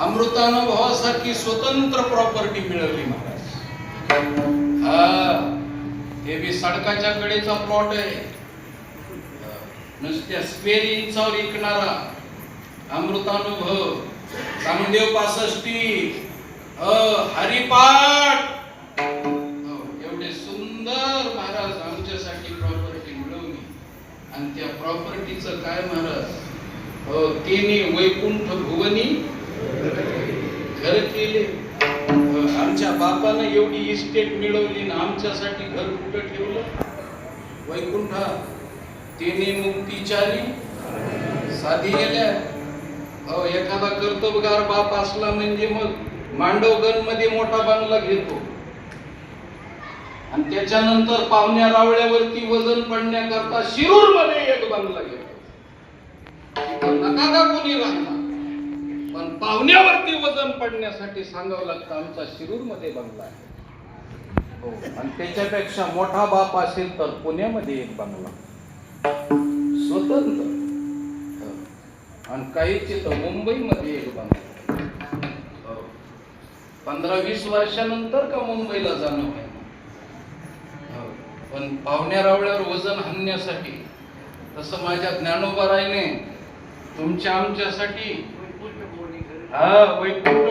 अमृतानुभवासारखी स्वतंत्र प्रॉपर्टी मिळवली महाराज. हा, हे बी सडकाच्या कडेचा प्लॉट आहे. नुसत्या स्क्वेअर इंचावर विकणारा अमृतानुभव, रामदेव 65, हरिपाठ, एवढे सुंदर महाराज आमच्यासाठी प्रॉपर्टी मिळवली. आणि त्या प्रॉपर्टीचं काय महाराज, तिने वैकुंठ भुवनी घर केले. आमच्या बापानं एवढी इस्टेट मिळवली ना आमच्यासाठी घर कुठं ठेवलं? वैकुंठात. तिने मुक्तीचारी साधी गेल्या. एखादा कर्तबगार बाप असला म्हणजे मग मांडवगण मध्ये मोठा बंगला घेतो आणि त्याच्यानंतर पाहुण्या रावळ्यावरती वजन पडण्याकरता शिरूर मध्ये एक बंगला घेतो. नका का कोणी राहणार, पण पाहुण्यावरती वजन पडण्यासाठी सांगावं लागतं आमचा शिरूर मध्ये बंगला आहे. आणि त्याच्यापेक्षा मोठा बाप असेल तर पुण्यामध्ये एक बंगला स्वतंत्र. आणि काहीचे तर मुंबईमध्ये एक बंगला. 15-20 वर्षानंतर का मुंबईला जाणं आहे. पण पाहुण्या रावळ्यावर वजन हाणण्यासाठी तसं माझ्या ज्ञानोबा रायने तुमच्या आमच्यासाठी वैकुंठ